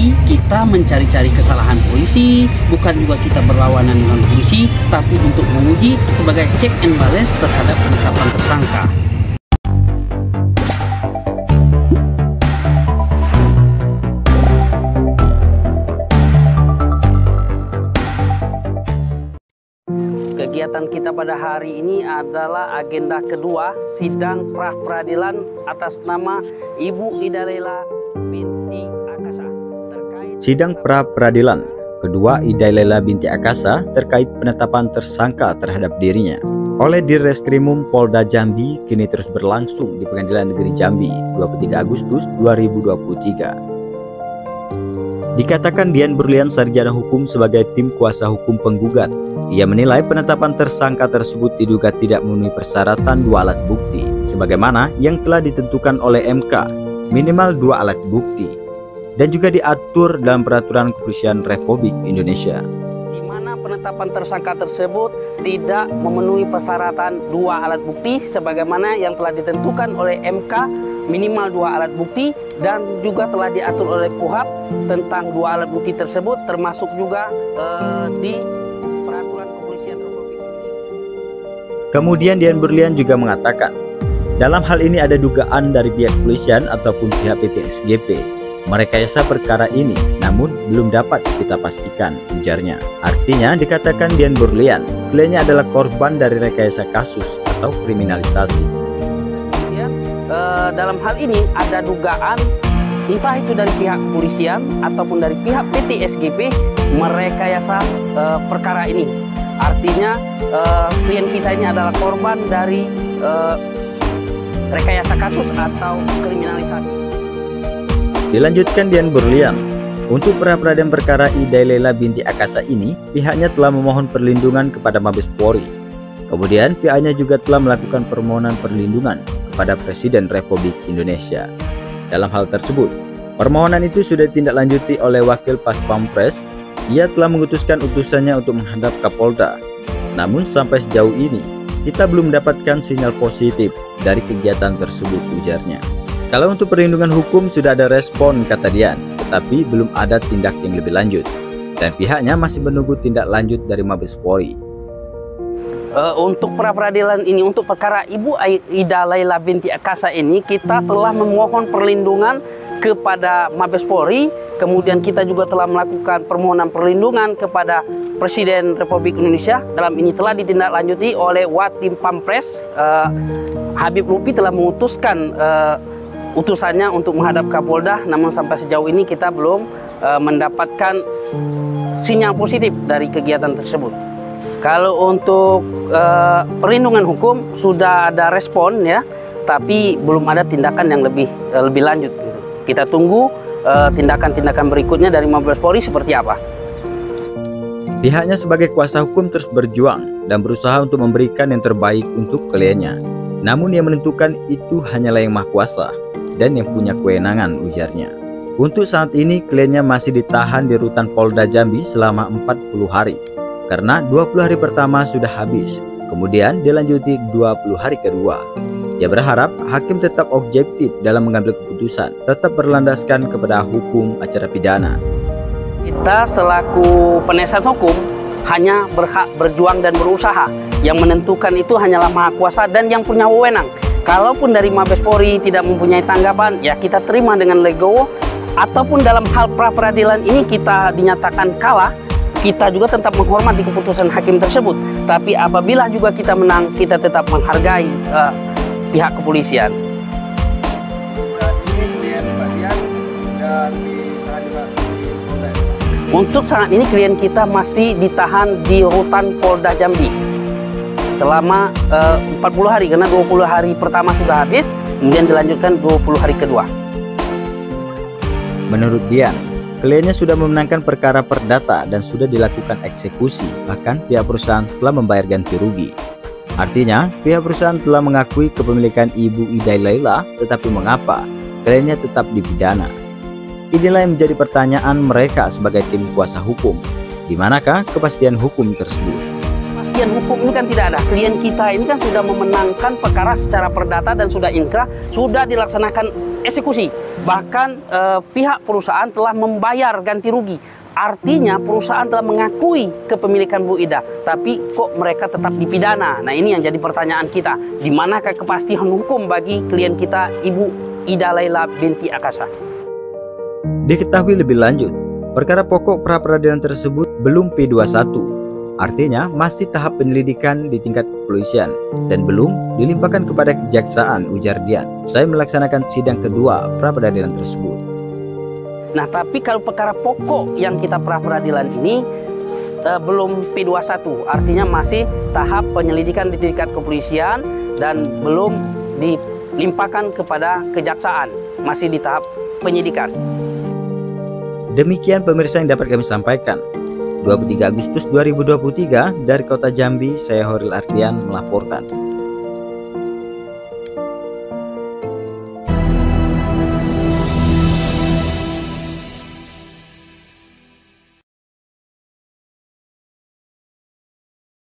Jadi kita mencari-cari kesalahan polisi, bukan juga kita berlawanan dengan polisi, tapi untuk menguji sebagai check and balance terhadap penetapan tersangka. Kegiatan kita pada hari ini adalah agenda kedua sidang pra-peradilan atas nama Ibu Ida Laila binti Akasa terkait sidang pra-peradilan kedua Ida Laila binti Akasa terkait penetapan tersangka terhadap dirinya oleh Dirreskrimum Polda Jambi kini terus berlangsung di Pengadilan Negeri Jambi 23 Agustus 2023. Dikatakan Dian Berlian sarjana hukum sebagai tim kuasa hukum penggugat. Ia menilai penetapan tersangka tersebut diduga tidak memenuhi persyaratan 2 alat bukti sebagaimana yang telah ditentukan oleh MK, minimal 2 alat bukti dan juga diatur dalam Peraturan Kepolisian Republik Indonesia. Di mana penetapan tersangka tersebut tidak memenuhi persyaratan 2 alat bukti sebagaimana yang telah ditentukan oleh MK, minimal 2 alat bukti dan juga telah diatur oleh KUHP tentang 2 alat bukti tersebut termasuk juga di Peraturan Kepolisian Republik Indonesia. Kemudian Dian Berlian juga mengatakan, dalam hal ini ada dugaan dari pihak kepolisian ataupun pihak PT SGP merekayasa perkara ini, namun belum dapat kita pastikan, ujarnya. Artinya dikatakan Dian Berlian, kliennya adalah korban dari rekayasa kasus atau kriminalisasi. Dalam hal ini ada dugaan entah itu dari pihak kepolisian ataupun dari pihak PT SGP merekayasa perkara ini. Artinya klien kita ini adalah korban dari rekayasa kasus atau kriminalisasi. Dilanjutkan Dian Berlian, untuk pra-peradilan perkara Ida Laila binti Akasa ini, pihaknya telah memohon perlindungan kepada Mabes Polri. Kemudian pihaknya juga telah melakukan permohonan perlindungan kepada Presiden Republik Indonesia. Dalam hal tersebut, permohonan itu sudah ditindaklanjuti oleh Wakil Pas Pampres. Ia telah mengutuskan utusannya untuk menghadap Kapolda. Namun sampai sejauh ini, kita belum mendapatkan sinyal positif dari kegiatan tersebut, ujarnya. Kalau untuk perlindungan hukum sudah ada respon, kata Dian, tetapi belum ada tindak yang lebih lanjut. Dan pihaknya masih menunggu tindak lanjut dari Mabes Polri. Untuk pra-peradilan ini, untuk perkara Ibu Ida Laila binti Akasa ini, kita telah memohon perlindungan kepada Mabes Polri. Kemudian kita juga telah melakukan permohonan perlindungan kepada Presiden Republik Indonesia. Dalam ini telah ditindaklanjuti oleh Watim Pampres. Habib Lutfi telah memutuskan utusannya untuk menghadap Kapolda. Namun sampai sejauh ini kita belum mendapatkan sinyal positif dari kegiatan tersebut. Kalau untuk perlindungan hukum sudah ada respon ya, tapi belum ada tindakan yang lebih lanjut. Kita tunggu tindakan-tindakan berikutnya dari Mabes Polri seperti apa. Pihaknya sebagai kuasa hukum terus berjuang dan berusaha untuk memberikan yang terbaik untuk kliennya. Namun yang menentukan itu hanyalah Yang Maha Kuasa dan yang punya kewenangan, ujarnya. Untuk saat ini kliennya masih ditahan di rutan Polda Jambi selama 40 hari. Karena 20 hari pertama sudah habis, kemudian dilanjuti 20 hari kedua. Dia berharap hakim tetap objektif dalam mengambil keputusan, tetap berlandaskan kepada hukum acara pidana. Kita selaku penasihat hukum hanya berhak berjuang dan berusaha. Yang menentukan itu hanyalah Maha Kuasa dan yang punya wewenang. Kalaupun dari Mabes Polri tidak mempunyai tanggapan, ya kita terima dengan legowo. Ataupun dalam hal pra-peradilan ini kita dinyatakan kalah, kita juga tetap menghormati keputusan hakim tersebut. Tapi apabila juga kita menang, kita tetap menghargai pihak kepolisian. Untuk saat ini klien kita masih ditahan di rutan Polda Jambi selama 40 hari karena 20 hari pertama sudah habis, kemudian dilanjutkan 20 hari kedua. Menurut Dian, kliennya sudah memenangkan perkara perdata dan sudah dilakukan eksekusi, bahkan pihak perusahaan telah membayar ganti rugi. Artinya, pihak perusahaan telah mengakui kepemilikan Ibu Ida Laila, tetapi mengapa kliennya tetap dipidana? Inilah yang menjadi pertanyaan mereka sebagai tim kuasa hukum. Di manakah kepastian hukum tersebut? kepastian hukum ini kan tidak ada. Klien kita ini kan sudah memenangkan perkara secara perdata dan sudah inkrah, sudah dilaksanakan eksekusi. Bahkan pihak perusahaan telah membayar ganti rugi. Artinya perusahaan telah mengakui kepemilikan Bu Ida, tapi kok mereka tetap dipidana? Nah, ini yang jadi pertanyaan kita. Di manakah kepastian hukum bagi klien kita, Ibu Ida Laila binti Akasa? Diketahui lebih lanjut, perkara pokok pra-peradilan tersebut belum P21, artinya masih tahap penyelidikan di tingkat kepolisian dan belum dilimpahkan kepada kejaksaan, ujar Dian. Usai melaksanakan sidang kedua pra-peradilan tersebut. Nah, tapi kalau perkara pokok yang kita pra-peradilan ini belum P21, artinya masih tahap penyelidikan di tingkat kepolisian dan belum dilimpahkan kepada kejaksaan, masih di tahap penyidikan. Demikian pemirsa yang dapat kami sampaikan. 23 Agustus 2023 dari Kota Jambi, saya Horil Ardian melaporkan.